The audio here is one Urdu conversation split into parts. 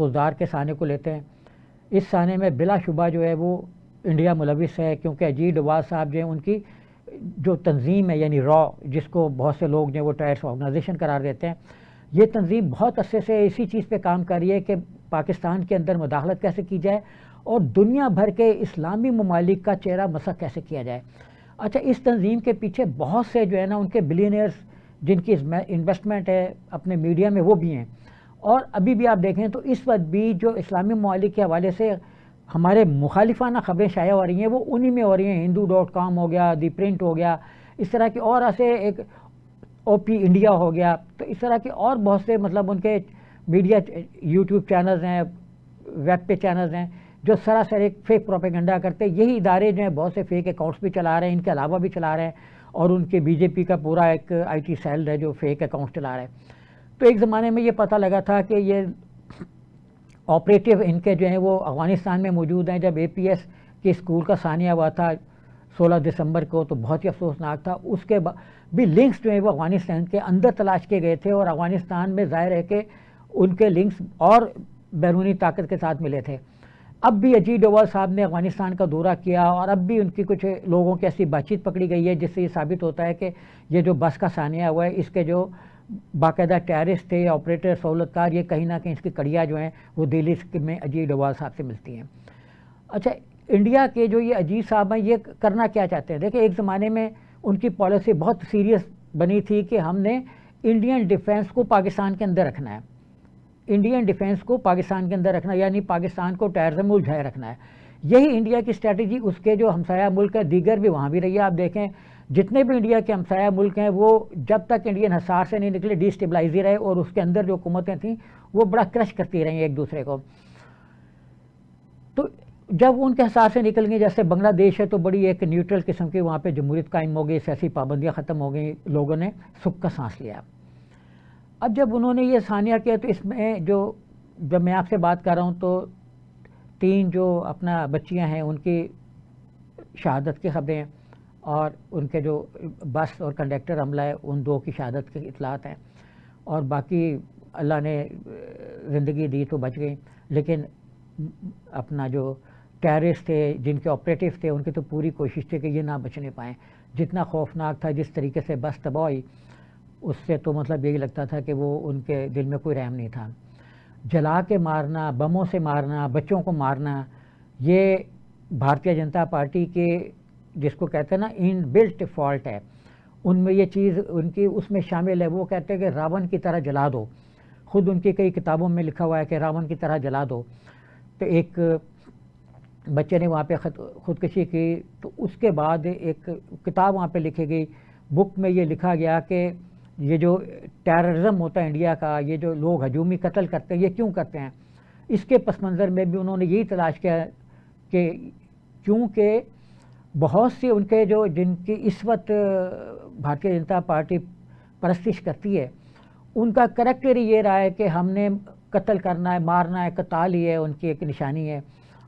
خضدار کے سانے کو لیتے ہیں، اس سانے میں بلا شبہ جو ہے وہ انڈیا ملوث ہے، کیونکہ اجیت ڈوبھال صاحب جو ہیں ان کی جو تنظیم ہے یعنی را، جس کو بہت سے لوگ جو ہیں وہ ٹیررسٹ آرگنائزیشن قرار دیتے ہیں، یہ تنظیم بہت عرصے سے اسی چیز پہ کام کر رہی ہے کہ پاکستان کے اندر مداخلت کیسے کی جائے اور دنیا بھر کے اسلامی ممالک کا چہرہ مسخ کیسے کیا جائے۔ اچھا، اس تنظیم کے پیچھے بہت سے جو ہے نا ان کے بلینئرز جن کی انویسٹمنٹ ہے اپنے میڈیا میں وہ بھی ہیں، اور ابھی بھی آپ دیکھیں تو اس وقت بھی جو اسلامی ممالک کے حوالے سے ہمارے مخالفانہ خبریں شائع ہو رہی ہیں وہ انہی میں ہو رہی ہیں، hindu.com ہو گیا، دی پرنٹ ہو گیا، اس طرح کے اور ایسے ایک او پی انڈیا ہو گیا، تو اس طرح کے اور بہت سے مطلب ان کے میڈیا یوٹیوب چینلز ہیں، ویب پہ چینلز ہیں جو سراسر ایک فیک پروپیگنڈا کرتے ہیں۔ یہی ادارے جو ہیں بہت سے فیک اکاؤنٹس بھی چلا رہے ہیں، ان کے علاوہ بھی چلا رہے ہیں، اور ان کے بی جے پی کا پورا ایک آئی ٹی سیل ہے جو فیک اکاؤنٹ چلا رہا ہے۔ تو ایک زمانے میں یہ پتہ لگا تھا کہ یہ آپریٹو ان کے جو ہیں وہ افغانستان میں موجود ہیں۔ جب اے پی ایس کے اسکول کا ثانیہ ہوا تھا 16 دسمبر کو تو بہت ہی افسوسناک تھا، اس کے بھی لنکس جو ہیں وہ افغانستان کے اندر تلاش کیے گئے تھے، اور افغانستان میں ظاہر ہے کہ ان کے لنکس اور بیرونی طاقت کے ساتھ ملے تھے۔ اب بھی اجیت ڈوبھال صاحب نے افغانستان کا دورہ کیا، اور اب بھی ان کی کچھ لوگوں کی ایسی بات چیت پکڑی گئی ہے جس سے یہ ثابت ہوتا ہے کہ یہ جو بس کا ثانیہ ہوا ہے اس کے جو باقاعدہ ٹیررسٹ تھے، آپریٹر، سہولت کار، یہ کہیں نہ کہیں اس کی کڑیاں جو ہیں وہ دہلی میں اجیت ڈوبھال صاحب سے ملتی ہیں۔ اچھا، انڈیا کے جو یہ اجیت صاحب ہیں یہ کرنا کیا چاہتے ہیں؟ دیکھیں، ایک زمانے میں ان کی پالیسی بہت سیریس بنی تھی کہ ہم نے انڈین ڈیفینس کو پاکستان کے اندر رکھنا ہے، انڈین ڈیفینس کو پاکستان کے اندر رکھنا، یعنی پاکستان کو ٹیررزم میں الجھائے رکھنا ہے۔ یہی انڈیا کی اسٹریٹجی اس کے جو ہمسایہ ملک ہے دیگر بھی وہاں بھی رہی ہے۔ آپ دیکھیں جتنے بھی انڈیا کے ہمسایہ ملک ہیں وہ جب تک انڈین حصار سے نہیں نکلے ڈی اسٹیبلائز ہی رہے، اور اس کے اندر جو حکومتیں تھیں وہ بڑا کرش کرتی رہیں ایک دوسرے کو۔ تو جب ان کے حصار سے نکل گئی، جیسے بنگلہ دیش ہے تو بڑی ایک نیوٹرل قسم کی وہاں پہ جمہوریت قائم ہو گئی، سیاسی پابندیاں ختم ہو گئیں، لوگوں نے سکھ کا سانس لیا۔ اب جب انہوں نے یہ ثانیہ کیا تو اس میں جب میں آپ سے بات کر رہا ہوں تو 3 جو اپنا بچیاں ہیں ان کی شہادت کی خبریں، اور ان کے جو بس اور کنڈکٹر حملہ ہے ان 2 کی شہادت کی اطلاعات ہیں، اور باقی اللہ نے زندگی دی تو بچ گئیں، لیکن اپنا جو ٹیررسٹ تھے جن کے آپریٹو تھے ان کی تو پوری کوشش تھی کہ یہ نہ بچنے پائیں۔ جتنا خوفناک تھا جس طریقے سے بس تباہ ہوئی، اس سے تو مطلب یہی لگتا تھا کہ وہ ان کے دل میں کوئی رحم نہیں تھا۔ جلا کے مارنا، بموں سے مارنا، بچوں کو مارنا، یہ بھارتیہ جنتا پارٹی کے جس کو کہتے ہیں نا ان بلٹ فالٹ ہے، ان میں یہ چیز ان کی اس میں شامل ہے۔ وہ کہتے ہیں کہ راون کی طرح جلا دو، خود ان کی کئی کتابوں میں لکھا ہوا ہے کہ راون کی طرح جلا دو۔ تو ایک بچے نے وہاں پہ خودکشی کی، تو اس کے بعد ایک کتاب وہاں پہ لکھی گئی، بک میں یہ لکھا گیا کہ یہ جو ٹیررزم ہوتا ہے انڈیا کا، یہ جو لوگ ہجومی قتل کرتے ہیں یہ کیوں کرتے ہیں؟ اس کے پس منظر میں بھی انہوں نے یہی تلاش کیا کہ کیونکہ بہت سی ان کے جن کی اس وقت بھارتیہ جنتا پارٹی پرستش کرتی ہے ان کا کریکٹر ہی یہ رہا ہے کہ ہم نے قتل کرنا ہے، مارنا ہے، قتال ہی ہے ان کی ایک نشانی ہے،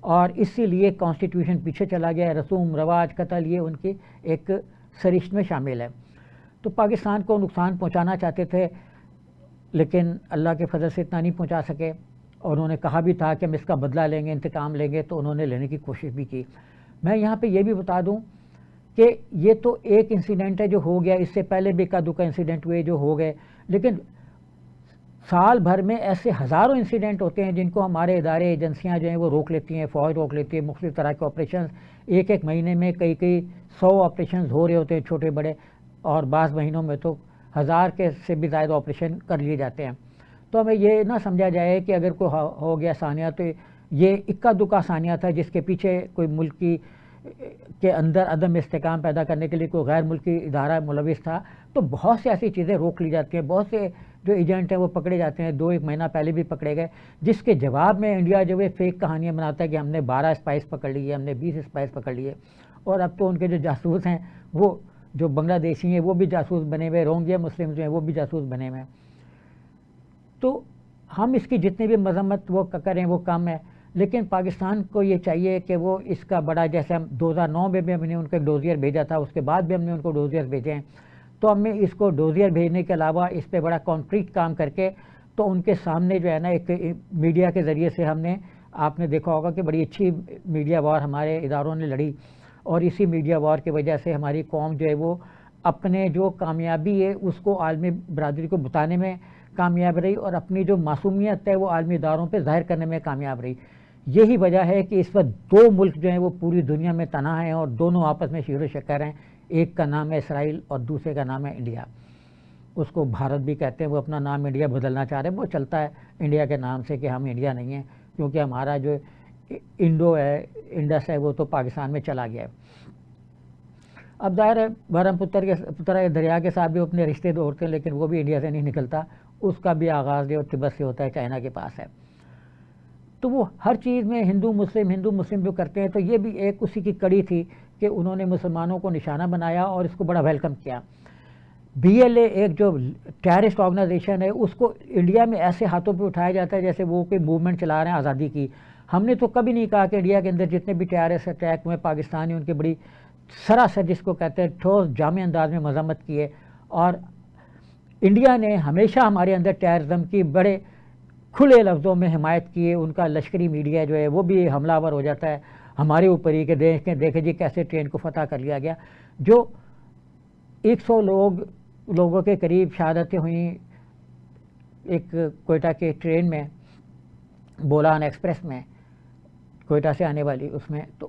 اور اسی لیے کانسٹیٹیوشن پیچھے چلا گیا ہے، رسوم رواج قتل یہ ان کی ایک سرشت میں شامل ہے۔ تو پاکستان کو نقصان پہنچانا چاہتے تھے، لیکن اللہ کے فضل سے اتنا نہیں پہنچا سکے، اور انہوں نے کہا بھی تھا کہ ہم اس کا بدلہ لیں گے، انتقام لیں گے، تو انہوں نے لینے کی کوشش بھی کی۔ میں یہاں پہ یہ بھی بتا دوں کہ یہ تو ایک انسیڈنٹ ہے جو ہو گیا، اس سے پہلے بھی ایک آدھ کا انسیڈنٹ ہوئے جو ہو گئے، لیکن سال بھر میں ایسے ہزاروں انسیڈنٹ ہوتے ہیں جن کو ہمارے ادارے ایجنسیاں جو ہیں وہ روک لیتی ہیں، فوج روک لیتی ہے، مختلف طرح کے آپریشنز ایک مہینے میں کئی 100 آپریشنز ہو رہے ہوتے ہیں چھوٹے بڑے، اور بعض مہینوں میں تو 1000 کے سے بھی زائد آپریشن کر لیے جاتے ہیں۔ تو ہمیں یہ نہ سمجھا جائے کہ اگر کوئی ہو گیا ثانیہ تو یہ اکا دکا ثانیہ تھا جس کے پیچھے کوئی ملک کے اندر عدم استحکام پیدا کرنے کے لیے کوئی غیر ملکی ادارہ ملوث تھا۔ تو بہت سی ایسی چیزیں روک لی جاتی ہیں، بہت سے جو ایجنٹ ہیں وہ پکڑے جاتے ہیں، 2-1 مہینہ پہلے بھی پکڑے گئے، جس کے جواب میں انڈیا جو ہے فیک کہانیاں بناتا ہے کہ ہم نے 12 اسپائس پکڑ لیے، ہم نے 20 اسپائس پکڑ لیے، اور اب تو ان کے جو جاسوس ہیں وہ جو بنگلہ دیشی ہیں وہ بھی جاسوس بنے ہوئے، روہنگیا مسلم جو ہیں وہ بھی جاسوس بنے ہوئے ہیں۔ تو ہم اس کی جتنی بھی مذمت وہ کریں وہ کم ہے، لیکن پاکستان کو یہ چاہیے کہ وہ اس کا بڑا، جیسے ہم 2009 میں بھی ہم نے ان کو ایک ڈوزیئر بھیجا تھا، اس کے بعد بھی ہم نے ان کو ڈوزیئر بھیجے ہیں، تو ہمیں اس کو ڈوزیئر بھیجنے کے علاوہ اس پہ بڑا کانکریٹ کام کر کے تو ان کے سامنے جو ہے نا ایک میڈیا کے ذریعے سے ہم نے، آپ نے دیکھا ہوگا کہ بڑی اچھی میڈیا وار ہمارے اداروں نے لڑی، اور اسی میڈیا وار کی وجہ سے ہماری قوم جو ہے وہ اپنے جو کامیابی ہے اس کو عالمی برادری کو بتانے میں کامیاب رہی، اور اپنی جو معصومیت ہے وہ عالمی اداروں پہ ظاہر کرنے میں کامیاب رہی۔ یہی وجہ ہے کہ اس وقت دو ملک جو ہیں وہ پوری دنیا میں تنہا ہیں، اور دونوں آپس میں شیر و شکر ہیں۔ ایک کا نام ہے اسرائیل اور دوسرے کا نام ہے انڈیا۔ اس کو بھارت بھی کہتے ہیں، وہ اپنا نام انڈیا بدلنا چاہ رہے ہیں، وہ چلتا ہے انڈیا کے نام سے کہ ہم انڈیا نہیں ہیں، کیونکہ ہمارا جو انڈو ہے، انڈس ہے، وہ تو پاکستان میں چلا گیا ہے۔ اب ظاہر ہے برہم پتر دریا کے ساتھ بھی اپنے رشتے دوڑتے ہیں، لیکن وہ بھی انڈیا سے نہیں نکلتا، اس کا بھی آغاز جو تبت سے ہوتا ہے، چائنا کے پاس ہے۔ تو وہ ہر چیز میں ہندو مسلم جو کرتے ہیں، تو یہ بھی ایک اسی کی کڑی تھی کہ انہوں نے مسلمانوں کو نشانہ بنایا اور اس کو بڑا ویلکم کیا۔ BLA ایک جو ٹیررسٹ آرگنائزیشن ہے، اس کو انڈیا میں ایسے ہاتھوں پہ اٹھایا جاتا ہے جیسے وہ کوئی موومنٹ چلا رہے ہیں آزادی کی۔ ہم نے تو کبھی نہیں کہا کہ انڈیا کے اندر جتنے بھی ٹیررسٹ اٹیک ہوئے پاکستانی، ان کی بڑی سراسر جس کو کہتے ہیں ٹھوس جامع انداز میں مذمت کی ہے، اور انڈیا نے ہمیشہ ہمارے اندر ٹیررزم کی بڑے کھلے لفظوں میں حمایت کی ہے۔ ان کا لشکری میڈیا جو ہے وہ بھی حملہ آور ہو جاتا ہے ہمارے اوپر ہی کہ دیکھیں جی کیسے ٹرین کو فتح کر لیا گیا۔ جو 100 لوگوں کے قریب شہادتیں ہوئیں ایک کوئٹہ کے ٹرین میں، بولان ایکسپریس میں، کوئٹہ سے آنے والی، اس میں تو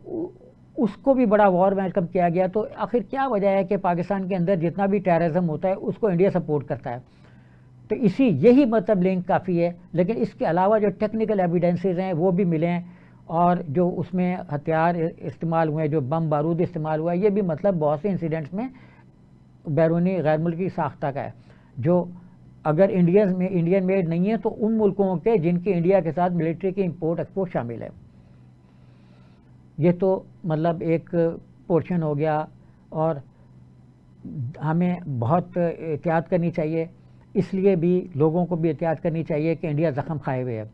اس کو بھی بڑا وار ویلکم کیا گیا۔ تو آخر کیا وجہ ہے کہ پاکستان کے اندر جتنا بھی ٹیررزم ہوتا ہے اس کو انڈیا سپورٹ کرتا ہے؟ تو یہی مطلب لنک کافی ہے۔ لیکن اس کے علاوہ جو ٹیکنیکل ایویڈنسز ہیں وہ بھی ملے ہیں، اور جو اس میں ہتھیار استعمال ہوئے، جو بم بارود استعمال ہوا، یہ بھی مطلب بہت سے انسیڈنٹس میں بیرونی غیر ملکی ساختہ کا ہے، جو اگر انڈین میڈ نہیں ہے تو ان ملکوں کے جن کی انڈیا کے ساتھ ملٹری کی امپورٹ ایکسپورٹ شامل ہے۔ یہ تو مطلب ایک پورشن ہو گیا، اور ہمیں بہت احتیاط کرنی چاہیے، اس لیے بھی لوگوں کو بھی احتیاط کرنی چاہیے کہ انڈیا زخم کھائے ہوئے ہے۔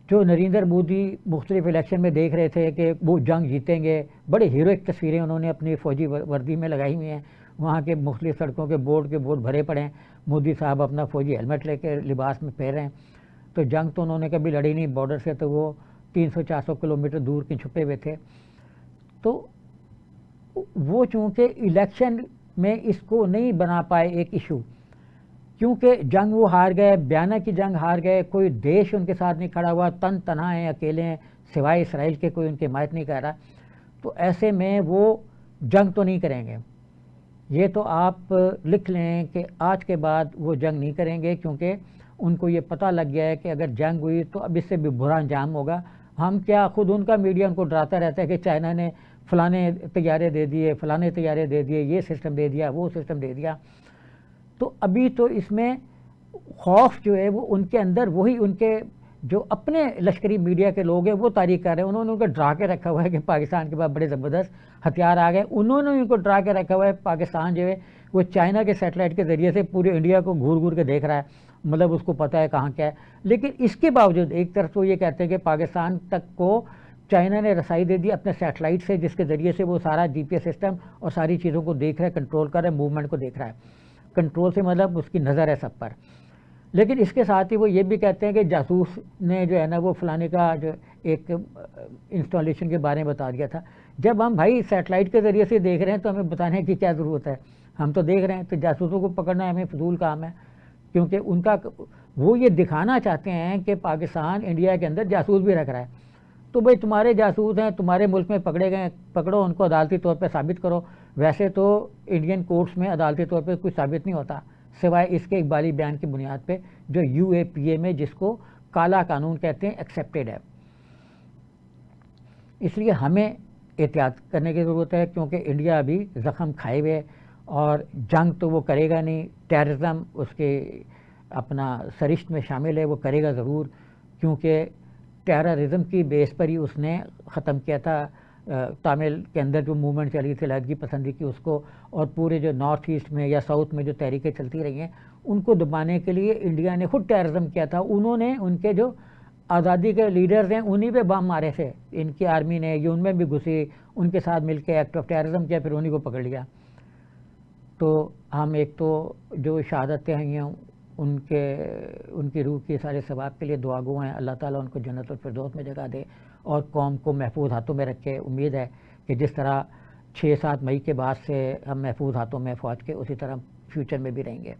جو نریندر مودی مختلف الیکشن میں دیکھ رہے تھے کہ وہ جنگ جیتیں گے، بڑے ہیروئک تصویریں انہوں نے اپنی فوجی وردی میں لگائی ہوئی ہیں، وہاں کے مختلف سڑکوں کے بورڈ بھرے پڑے ہیں، مودی صاحب اپنا فوجی ہیلمٹ لے کے لباس میں پہن رہے ہیں۔ تو جنگ تو انہوں نے کبھی لڑی نہیں بارڈر سے، تو وہ 300-400 کلومیٹر دور کے چھپے ہوئے تھے۔ تو وہ چونکہ الیکشن میں اس کو نہیں بنا پائے ایک ایشو، کیونکہ جنگ وہ ہار گئے، بیانہ کی جنگ ہار گئے، کوئی دیش ان کے ساتھ نہیں کھڑا ہوا، تنہا ہیں، اکیلے ہیں، سوائے اسرائیل کے کوئی ان کی حمایت نہیں کر رہا۔ تو ایسے میں وہ جنگ تو نہیں کریں گے، یہ تو آپ لکھ لیں کہ آج کے بعد وہ جنگ نہیں کریں گے، کیونکہ ان کو یہ پتہ لگ گیا ہے کہ اگر جنگ ہوئی تو اب اس سے بھی برا انجام ہوگا۔ ہم کیا، خود ان کا میڈیا ان کو ڈراتا رہتا ہے کہ چائنا نے فلانے طیارے دے دیے، فلانے طیارے دے دیے، یہ سسٹم دے دیا، وہ سسٹم دے دیا۔ تو ابھی تو اس میں خوف جو ہے وہ ان کے اندر، وہی ان کے جو اپنے لشکری میڈیا کے لوگ ہیں وہ تاریخ کر رہے ہیں۔ انہوں نے ان کو ڈرا کے رکھا ہوا ہے کہ پاکستان کے پاس بڑے زبردست ہتھیار آ گئے، انہوں نے ان کو ڈرا کے رکھا ہوا ہے پاکستان جو ہے وہ چائنا کے سیٹلائٹ کے ذریعے سے پورے انڈیا کو گھور کے دیکھ رہا ہے، مطلب اس کو پتہ ہے کہاں کیا ہے۔ لیکن اس کے باوجود ایک طرف تو یہ کہتے ہیں کہ پاکستان تک کو چائنا نے رسائی دے دی اپنے سیٹلائٹ سے، جس کے ذریعے سے وہ سارا GPS سسٹم اور ساری چیزوں کو دیکھ رہا ہے، کنٹرول کر رہا ہے، موومنٹ کو دیکھ رہا ہے۔ کنٹرول سے مطلب اس کی نظر ہے سب پر۔ لیکن اس کے ساتھ ہی وہ یہ بھی کہتے ہیں کہ جاسوس نے جو ہے نا وہ فلانے کا جو ایک انسٹالیشن کے بارے میں بتا دیا تھا۔ جب ہم بھائی سیٹلائٹ کے ذریعے سے دیکھ رہے ہیں تو ہمیں بتانے کی کیا ضرورت ہے؟ ہم تو دیکھ رہے ہیں، تو جاسوسوں کو پکڑنا ہمیں فضول کام ہے، کیونکہ ان کا وہ یہ دکھانا چاہتے ہیں کہ پاکستان انڈیا کے اندر جاسوس بھی رکھ رہا ہے۔ تو بھائی تمہارے جاسوس ہیں، تمہارے ملک میں پکڑے گئے، پکڑو ان کو، عدالتی طور پہ ثابت کرو۔ ویسے تو انڈین کورٹس میں عدالتی طور پہ کچھ ثابت نہیں ہوتا، سوائے اس کے اقبالی بیان کی بنیاد پہ جو UAPA میں، جس کو کالا قانون کہتے ہیں، ایکسیپٹیڈ ہے۔ اس لیے ہمیں احتیاط کرنے کی ضرورت ہے، کیونکہ انڈیا ابھی زخم کھائے ہوئے، اور جنگ تو وہ کرے گا نہیں، ٹیررزم اس کے اپنا سرشت میں شامل ہے، وہ کرے گا ضرور، کیونکہ ٹیررزم کی بیس پر ہی اس نے ختم کیا تھا تامل کے اندر جو موومنٹ چلی تھی علیحدگی پسندی کی، اس کو، اور پورے جو نارتھ ایسٹ میں یا ساؤتھ میں جو تحریکیں چلتی رہی ہیں ان کو دبانے کے لیے انڈیا نے خود ٹیررزم کیا تھا۔ انہوں نے ان کے جو آزادی کے لیڈرز ہیں انہی پہ بم مارے تھے، ان کی آرمی نے، یہ ان میں بھی گھسی، ان کے ساتھ مل کے ایکٹ آف ٹیررزم کیا، پھر انہی کو پکڑ لیا۔ تو ہم ایک تو جو شہادتیں ہوئی ہیں ان کی روح کے سارے ثواب کے لیے دعا گو ہیں. اللہ تعالیٰ ان کو جنت الفردوس میں جگہ دے اور قوم کو محفوظ ہاتھوں میں رکھے. امید ہے کہ جس طرح 6-7 مئی کے بعد سے ہم محفوظ ہاتھوں میں فوج کے، اسی طرح فیوچر میں بھی رہیں گے.